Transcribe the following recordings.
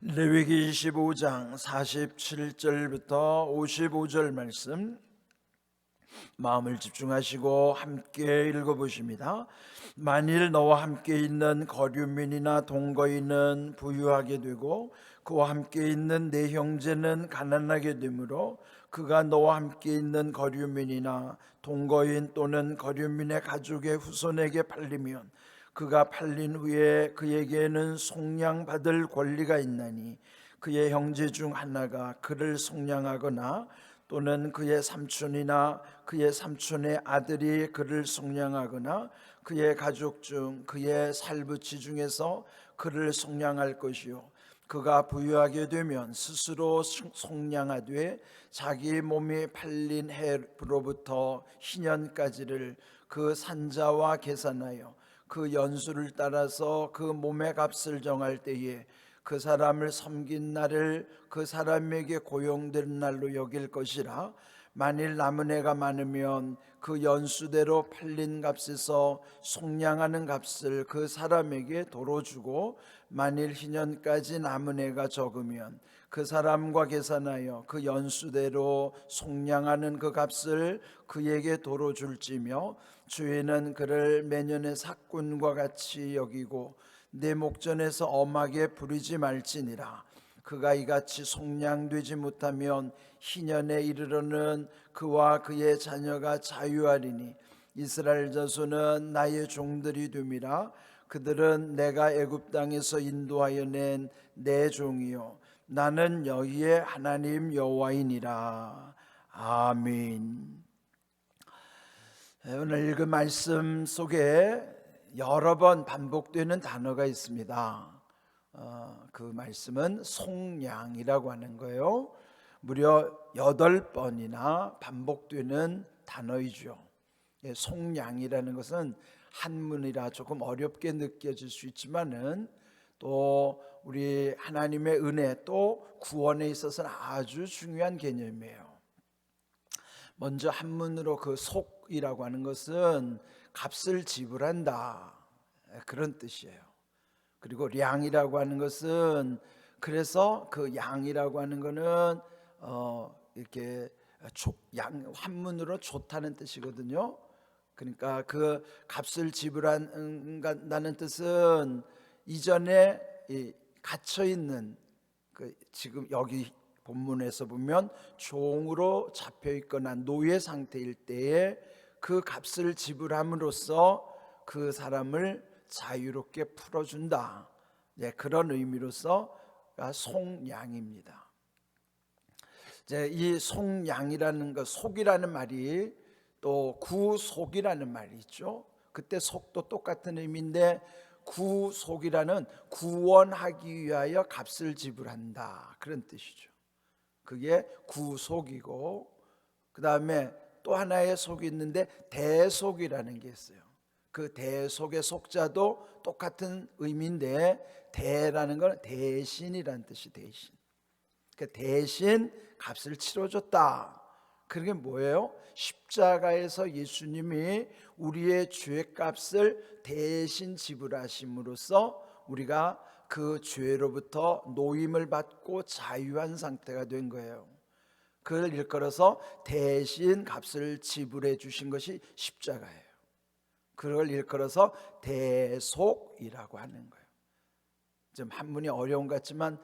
레위기 25장 47절부터 55절 말씀 마음을 집중하시고 함께 읽어보십니다. 만일 너와 함께 있는 거류민이나 동거인은 부유하게 되고 그와 함께 있는 내 형제는 가난하게 되므로 그가 너와 함께 있는 거류민이나 동거인 또는 거류민의 가족의 후손에게 팔리면 그가 팔린 후에 그에게는 속량받을 권리가 있나니 그의 형제 중 하나가 그를 속량하거나 또는 그의 삼촌이나 그의 삼촌의 아들이 그를 속량하거나 그의 가족 중 그의 살부치 중에서 그를 속량할 것이요 그가 부유하게 되면 스스로 속량하되 자기 몸이 팔린 해로부터 희년까지를 그 산자와 계산하여 그 연수를 따라서 그 몸의 값을 정할 때에 그 사람을 섬긴 날을 그 사람에게 고용된 날로 여길 것이라. 만일 남은 해가 많으면 그 연수대로 팔린 값에서 속량하는 값을 그 사람에게 도로 주고, 만일 희년까지 남은 해가 적으면 그 사람과 계산하여 그 연수대로 속량하는 그 값을 그에게 도로 줄지며, 주인은 그를 매년의 삭군과 같이 여기고 내 목전에서 엄하게 부리지 말지니라. 그가 이같이 속량되지 못하면 희년에 이르러는 그와 그의 자녀가 자유하리니 이스라엘 자손은 나의 종들이 됨이라. 그들은 내가 애굽 땅에서 인도하여 낸 내 종이요 나는 너희의 하나님 여호와이니라. 아멘. 오늘 읽은 말씀 속에 여러 번 반복되는 단어가 있습니다. 그 말씀은 속량이라고 하는 거예요. 무려 8번이나 반복되는 단어이죠. 속량이라는 것은 한문이라 조금 어렵게 느껴질 수 있지만은 또 우리 하나님의 은혜 또 구원에 있어서는 아주 중요한 개념이에요. 먼저 한문으로 그 속이라고 하는 것은 값을 지불한다, 그런 뜻이에요. 그리고 량이라고 하는 것은, 그래서 그 양이라고 하는 것은 이렇게 한문으로 좋다는 뜻이거든요. 그러니까 그 값을 지불한다는 뜻은 이전에 갇혀 있는 지금 여기 본문에서 보면 종으로 잡혀 있거나 노예 상태일 때에 그 값을 지불함으로써 그 사람을 자유롭게 풀어준다, 그런 의미로서 속량입니다. 이 속량이라는 것, 속이라는 말이 또 구속이라는 말이 있죠. 그때 속도 똑같은 의미인데 구속이라는 구원하기 위하여 값을 지불한다, 그런 뜻이죠. 그게 구속이고, 그 다음에 또 하나의 속이 있는데 대속이라는 게 있어요. 그 대속의 속자도 똑같은 의미인데, 대라는 건 대신이라는 뜻이 대신. 그러니까 대신 값을 치러줬다. 그게 뭐예요? 십자가에서 예수님이 우리의 죄값을 대신 지불하심으로써 우리가 그 죄로부터 노임을 받고 자유한 상태가 된 거예요. 그걸 일컬어서 대신 값을 지불해 주신 것이 십자가예요. 그걸 일컬어서 대속이라고 하는 거예요. 좀 한문이 어려운 것 같지만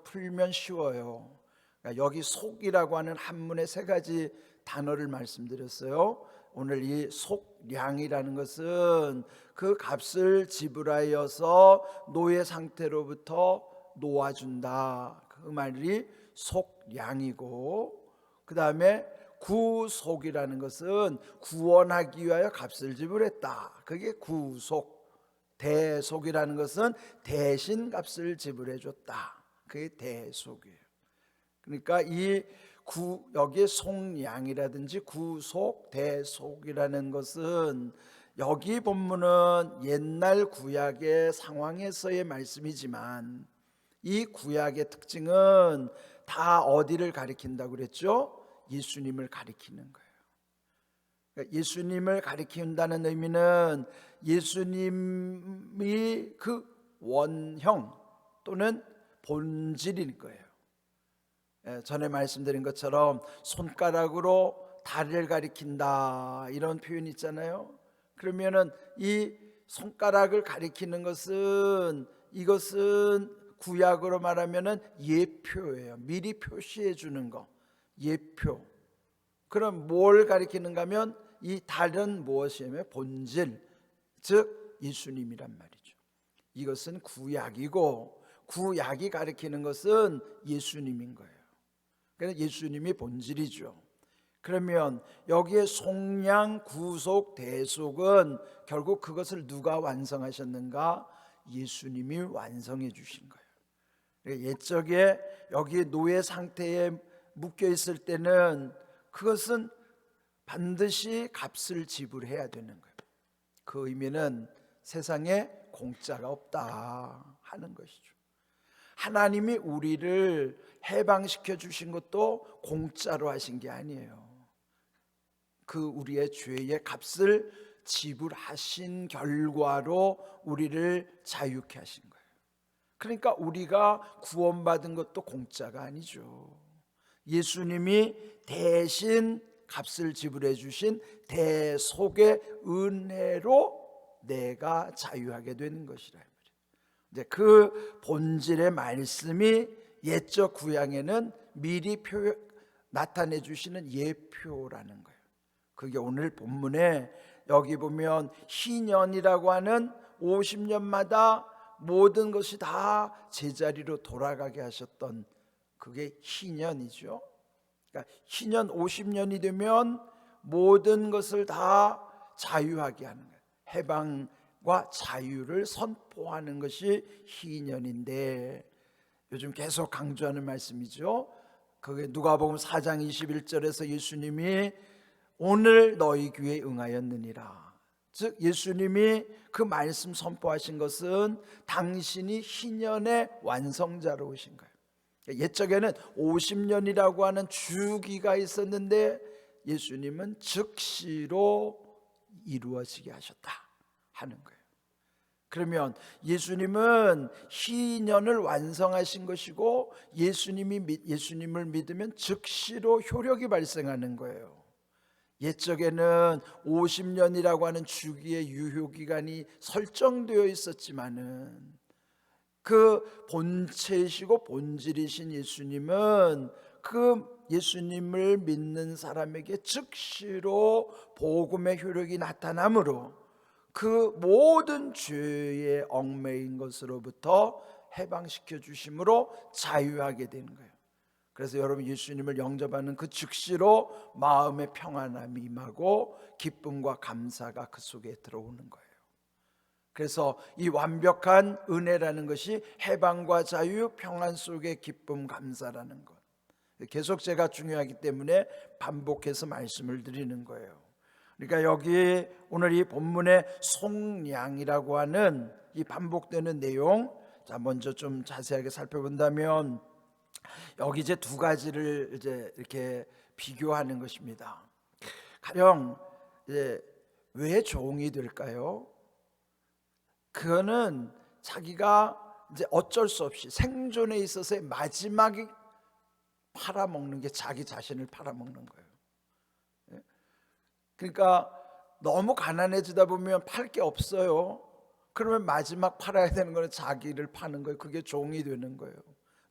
풀면 쉬워요. 그러니까 여기 속이라고 하는 한문의 3가지 단어를 말씀드렸어요. 오늘 이 속량이라는 것은 그 값을 지불하여서 노예 상태로부터 놓아준다, 그 말이 속량이고, 그 다음에 구속이라는 것은 구원하기 위하여 값을 지불했다, 그게 구속. 대속이라는 것은 대신 값을 지불해 줬다, 그게 대속이에요. 그러니까 여기에 속량이라든지 구속, 대속이라는 것은 여기 본문은 옛날 구약의 상황에서의 말씀이지만 이 구약의 특징은 다 어디를 가리킨다고 그랬죠? 예수님을 가리키는 거예요. 그러니까 예수님을 가리킨다는 의미는 예수님이 그 원형 또는 본질인 거예요. 전에 말씀드린 것처럼 손가락으로 다리를 가리킨다 이런 표현이 있잖아요. 그러면은 이 손가락을 가리키는 것은, 이것은 구약으로 말하면은 예표예요. 미리 표시해 주는 거, 예표. 그럼 뭘 가리키는가 하면 이 다른 무엇이냐면 본질, 즉 예수님이란 말이죠. 이것은 구약이고, 구약이 가리키는 것은 예수님인 거예요. 그래서 예수님이 본질이죠. 그러면 여기에 속량, 구속, 대속은 결국 그것을 누가 완성하셨는가? 예수님이 완성해 주신 거예요. 옛적에 여기 노예 상태에 묶여 있을 때는 그것은 반드시 값을 지불해야 되는 거예요. 그 의미는 세상에 공짜가 없다 하는 것이죠. 하나님이 우리를 해방시켜 주신 것도 공짜로 하신 게 아니에요. 그 우리의 죄의 값을 지불하신 결과로 우리를 자유케 하신 거예요. 그러니까 우리가 구원받은 것도 공짜가 아니죠. 예수님이 대신 값을 지불해 주신 대속의 은혜로 내가 자유하게 되는 것이라. 이제 그 본질의 말씀이 옛적 구약에는 미리 나타내 주시는 예표라는 거예요. 그게 오늘 본문에 여기 보면 희년이라고 하는 50년마다 모든 것이 다 제자리로 돌아가게 하셨던 그게 희년이죠. 그러니까 희년 50년이 되면 모든 것을 다 자유하게 하는 거예요. 해방과 자유를 선포하는 것이 희년인데, 요즘 계속 강조하는 말씀이죠. 그게 누가복음 4장 21절에서 예수님이 오늘 너희 귀에 응하였느니라. 즉 예수님이 그 말씀 선포하신 것은 당신이 희년의 완성자로 오신 거예요. 옛적에는 50년이라고 하는 주기가 있었는데 예수님은 즉시로 이루어지게 하셨다 하는 거예요. 그러면 예수님은 희년을 완성하신 것이고, 예수님을 믿으면 즉시로 효력이 발생하는 거예요. 옛적에는 50년이라고 하는 주기의 유효기간이 설정되어 있었지만은 그 본체이시고 본질이신 예수님은 그 예수님을 믿는 사람에게 즉시로 복음의 효력이 나타나므로 그 모든 죄의 얽매인 것으로부터 해방시켜 주심으로 자유하게 되는 거예요. 그래서 여러분 예수님을 영접하는 그 즉시로 마음의 평안함이 임하고 기쁨과 감사가 그 속에 들어오는 거예요. 그래서 이 완벽한 은혜라는 것이 해방과 자유, 평안 속의 기쁨, 감사라는 것. 계속 제가 중요하기 때문에 반복해서 말씀을 드리는 거예요. 그러니까 여기 오늘 이 본문의 속량이라고 하는 이 반복되는 내용, 자 먼저 좀 자세하게 살펴본다면 여기 이제 두 가지를 이제 이렇게 비교하는 것입니다. 가령 이제 왜 종이 될까요? 그거는 자기가 이제 어쩔 수 없이 생존에 있어서의 마지막에 팔아먹는 게 자기 자신을 팔아먹는 거예요. 그러니까 너무 가난해지다 보면 팔 게 없어요. 그러면 마지막 팔아야 되는 거는 자기를 파는 거예요. 그게 종이 되는 거예요.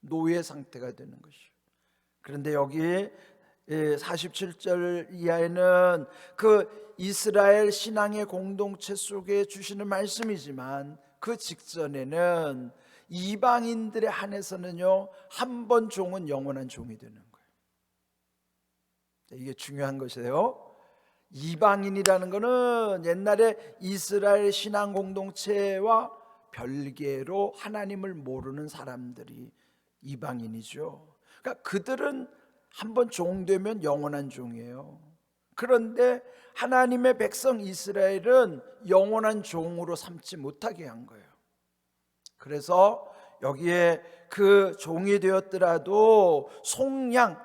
노예 상태가 되는 것이요. 그런데 여기 47절 이하에는 그 이스라엘 신앙의 공동체 속에 주시는 말씀이지만 그 직전에는 이방인들에 한해서는요, 한 번 종은 영원한 종이 되는 거예요. 이게 중요한 것이에요. 이방인이라는 것은 옛날에 이스라엘 신앙 공동체와 별개로 하나님을 모르는 사람들이 이방인이죠. 그러니까 그들은 한번 종 되면 영원한 종이에요. 그런데 하나님의 백성 이스라엘은 영원한 종으로 삼지 못하게 한 거예요. 그래서 여기에 그 종이 되었더라도 속량,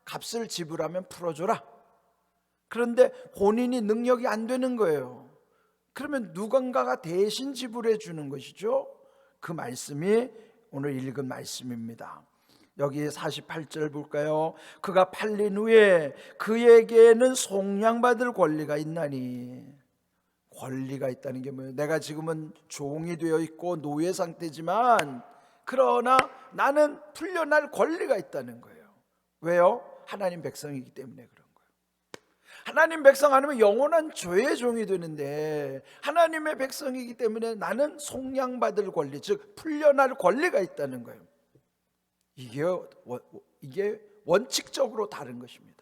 값을 지불하면 풀어줘라. 그런데 본인이 능력이 안 되는 거예요. 그러면 누군가가 대신 지불해 주는 것이죠. 그 말씀이 오늘 읽은 말씀입니다. 여기 48절 볼까요? 그가 팔린 후에 그에게는 속량받을 권리가 있나니. 권리가 있다는 게 뭐예요? 내가 지금은 종이 되어 있고 노예 상태지만 그러나 나는 풀려날 권리가 있다는 거예요. 왜요? 하나님 백성이기 때문에 그런 거예요. 하나님 백성 아니면 영원한 죄의 종이 되는데 하나님의 백성이기 때문에 나는 속량받을 권리, 즉 풀려날 권리가 있다는 거예요. 이게 원칙적으로 다른 것입니다.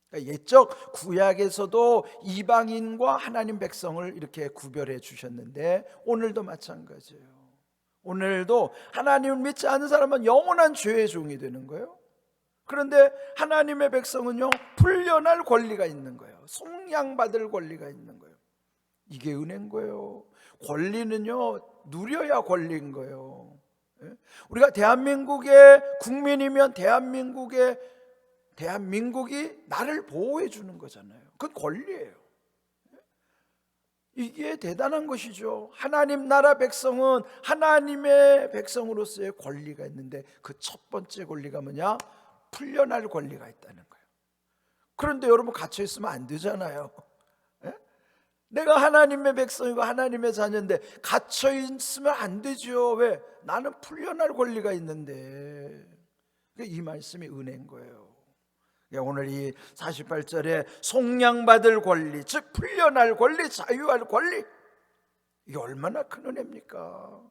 그러니까 옛적 구약에서도 이방인과 하나님 백성을 이렇게 구별해 주셨는데 오늘도 마찬가지예요. 오늘도 하나님을 믿지 않는 사람은 영원한 죄의 종이 되는 거예요. 그런데 하나님의 백성은요, 풀려날 권리가 있는 거예요. 속량받을 권리가 있는 거예요. 이게 은혜인 거예요. 권리는요, 누려야 권리인 거예요. 우리가 대한민국의 국민이면 대한민국이 나를 보호해 주는 거잖아요. 그건 권리예요. 이게 대단한 것이죠. 하나님 나라 백성은 하나님의 백성으로서의 권리가 있는데 그 첫 번째 권리가 뭐냐? 풀려날 권리가 있다는 거예요. 그런데 여러분 갇혀 있으면 안 되잖아요. 내가 하나님의 백성이고 하나님의 자녀인데 갇혀 있으면 안 되죠. 왜? 나는 풀려날 권리가 있는데. 이 말씀이 은혜인 거예요. 오늘 이 48절에 속량받을 권리, 즉 풀려날 권리, 자유할 권리, 이게 얼마나 큰 은혜입니까?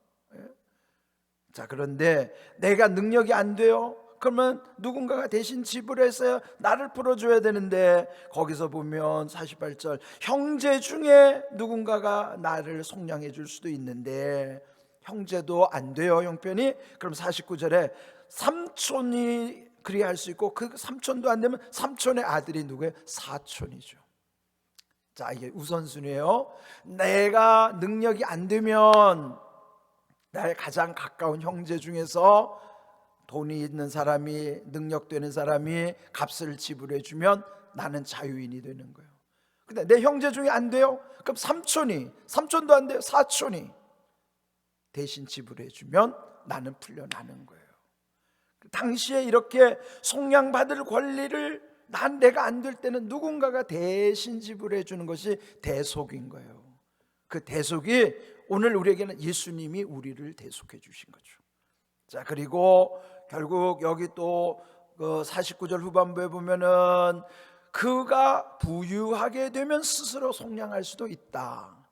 자, 그런데 내가 능력이 안 돼요? 그러면 누군가가 대신 지불해서 나를 풀어줘야 되는데, 거기서 보면 48절 형제 중에 누군가가 나를 속량해 줄 수도 있는데 형제도 안 돼요, 형편이. 그럼 49절에 삼촌이 그리할 수 있고, 그 삼촌도 안 되면 삼촌의 아들이 누구예요? 사촌이죠. 자, 이게 우선순위예요. 내가 능력이 안 되면 나의 가장 가까운 형제 중에서 돈이 있는 사람이, 능력되는 사람이 값을 지불해 주면 나는 자유인이 되는 거예요. 근데 내 형제 중에 안 돼요? 그럼 삼촌도 안 돼요, 사촌이 대신 지불해 주면 나는 풀려나는 거예요. 당시에 이렇게 속량받을 권리를 내가 안 될 때는 누군가가 대신 지불해 주는 것이 대속인 거예요. 그 대속이 오늘 우리에게는 예수님이 우리를 대속해 주신 거죠. 자, 그리고 결국 여기 또 49절 후반부에 보면은 그가 부유하게 되면 스스로 속량할 수도 있다.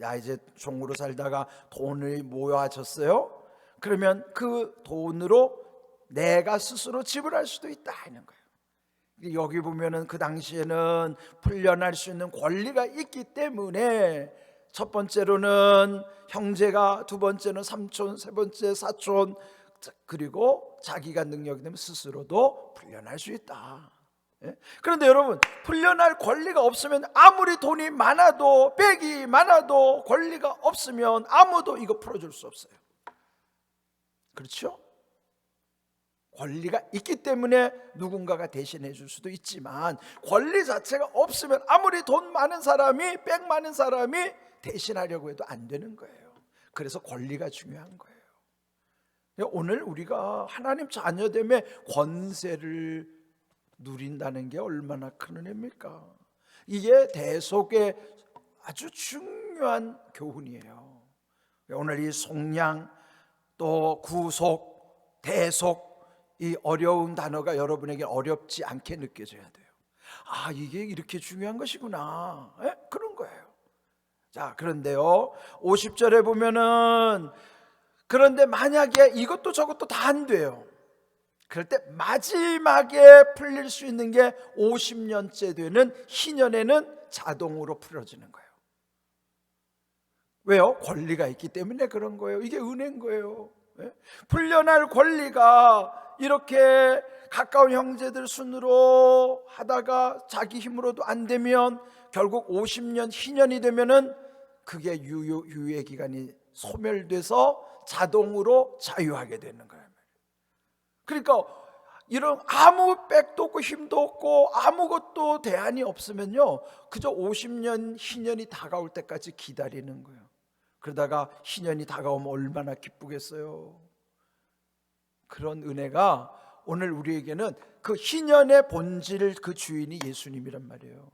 야, 이제 종으로 살다가 돈이 모아졌어요. 그러면 그 돈으로 내가 스스로 지불할 수도 있다 하는 거예요. 여기 보면은 그 당시에는 풀려날 수 있는 권리가 있기 때문에 첫 번째로는 형제가, 두 번째는 삼촌, 세 번째 사촌, 그리고 자기가 능력이 되면 스스로도 풀려날 수 있다. 그런데 여러분, 풀려날 권리가 없으면 아무리 돈이 많아도, 백이 많아도 권리가 없으면 아무도 이거 풀어줄 수 없어요. 그렇죠? 권리가 있기 때문에 누군가가 대신해 줄 수도 있지만 권리 자체가 없으면 아무리 돈 많은 사람이, 백 많은 사람이 대신하려고 해도 안 되는 거예요. 그래서 권리가 중요한 거예요. 오늘 우리가 하나님 자녀됨의 권세를 누린다는 게 얼마나 큰 은혜입니까? 이게 대속의 아주 중요한 교훈이에요. 오늘 이 속량, 또 구속, 대속, 이 어려운 단어가 여러분에게 어렵지 않게 느껴져야 돼요. 아, 이게 이렇게 중요한 것이구나. 그런 거예요. 자, 그런데요 50절에 보면은 그런데 만약에 이것도 저것도 다 안 돼요. 그럴 때 마지막에 풀릴 수 있는 게 50년째 되는 희년에는 자동으로 풀어지는 거예요. 왜요? 권리가 있기 때문에 그런 거예요. 이게 은혜인 거예요. 풀려날 권리가 이렇게 가까운 형제들 순으로 하다가 자기 힘으로도 안 되면 결국 50년 희년이 되면은 그게 유예 기간이 소멸돼서 자동으로 자유하게 되는 거예요. 그러니까 이런 아무 백도 없고 힘도 없고 아무것도 대안이 없으면요, 그저 50년 희년이 다가올 때까지 기다리는 거예요. 그러다가 희년이 다가오면 얼마나 기쁘겠어요. 그런 은혜가 오늘 우리에게는 그 희년의 본질, 그 주인이 예수님이란 말이에요.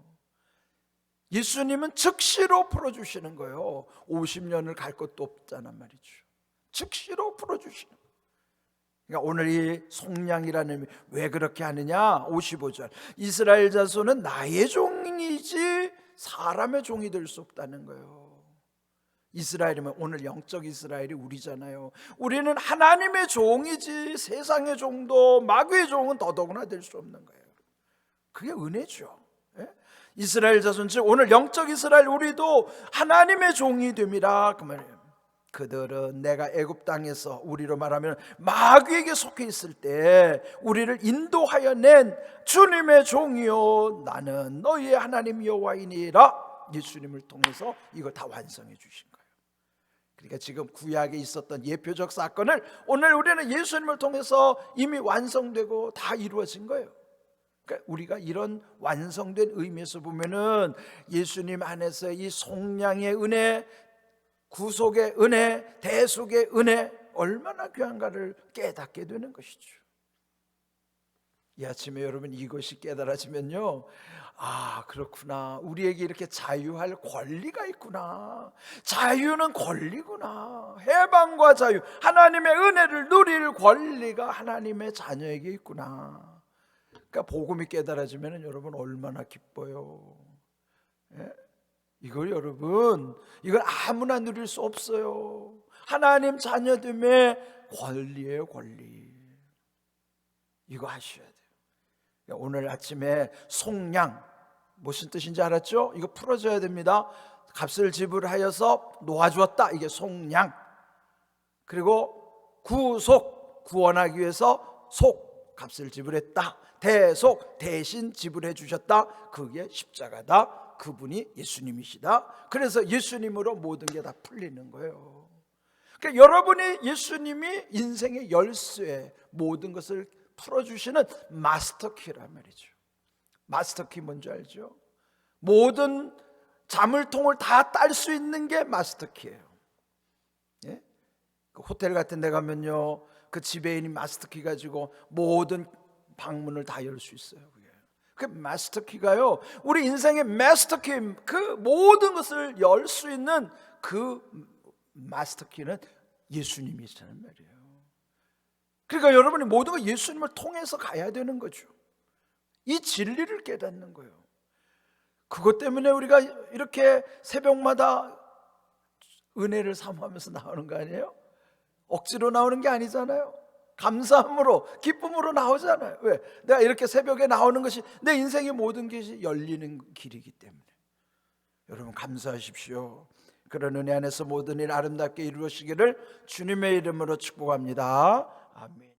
예수님은 즉시로 풀어주시는 거예요. 50년을 갈 것도 없잖아 말이죠. 즉시로 풀어주시는 거예요. 그러니까 오늘 이 속량이라는 의미, 왜 그렇게 하느냐? 55절, 이스라엘 자손은 나의 종이지 사람의 종이 될 수 없다는 거예요. 이스라엘이면 오늘 영적 이스라엘이 우리잖아요. 우리는 하나님의 종이지 세상의 종도 마귀의 종은 더더구나 될 수 없는 거예요. 그게 은혜죠. 예? 이스라엘 자손, 즉 오늘 영적 이스라엘 우리도 하나님의 종이 됨이라 그 말이에요. 그들은 내가 애굽 땅에서, 우리로 말하면 마귀에게 속해 있을 때 우리를 인도하여 낸 주님의 종이요 나는 너희의 하나님 여호와이니라. 예수님을 통해서 이걸 다 완성해 주신 거예요. 그러니까 지금 구약에 있었던 예표적 사건을 오늘 우리는 예수님을 통해서 이미 완성되고 다 이루어진 거예요. 그러니까 우리가 이런 완성된 의미에서 보면은 예수님 안에서 이 속량의 은혜, 구속의 은혜, 대속의 은혜 얼마나 귀한가를 깨닫게 되는 것이죠. 이 아침에 여러분 이것이 깨달아지면요, 아 그렇구나, 우리에게 이렇게 자유할 권리가 있구나. 자유는 권리구나. 해방과 자유, 하나님의 은혜를 누릴 권리가 하나님의 자녀에게 있구나. 그러니까 복음이 깨달아지면 여러분 얼마나 기뻐요. 예? 이걸 여러분, 이걸 아무나 누릴 수 없어요. 하나님 자녀됨의 권리예요, 권리. 이거 하셔야 돼요. 오늘 아침에 속량 무슨 뜻인지 알았죠? 이거 풀어줘야 됩니다. 값을 지불하여서 놓아주었다, 이게 속량. 그리고 구속, 구원하기 위해서 속, 값을 지불했다. 대속, 대신 지불해 주셨다, 그게 십자가다. 그분이 예수님이시다. 그래서 예수님으로 모든 게 다 풀리는 거예요. 그러니까 여러분이 예수님이 인생의 열쇠, 모든 것을 풀어주시는 마스터키란 말이죠. 마스터키 뭔지 알죠? 모든 자물통을 다 딸 수 있는 게 마스터키예요. 예? 그 호텔 같은 데 가면요, 그 지배인이 마스터키 가지고 모든 방문을 다 열 수 있어요. 그 마스터키가요, 우리 인생의 마스터키, 그 모든 것을 열 수 있는 그 마스터키는 예수님이시라는 말이에요. 그러니까 여러분이 모든 걸 예수님을 통해서 가야 되는 거죠. 이 진리를 깨닫는 거예요. 그것 때문에 우리가 이렇게 새벽마다 은혜를 사모하면서 나오는 거 아니에요? 억지로 나오는 게 아니잖아요. 감사함으로, 기쁨으로 나오잖아요. 왜? 내가 이렇게 새벽에 나오는 것이 내 인생의 모든 것이 열리는 길이기 때문에. 여러분 감사하십시오. 그런 은혜 안에서 모든 일 아름답게 이루어지기를 주님의 이름으로 축복합니다. 아멘.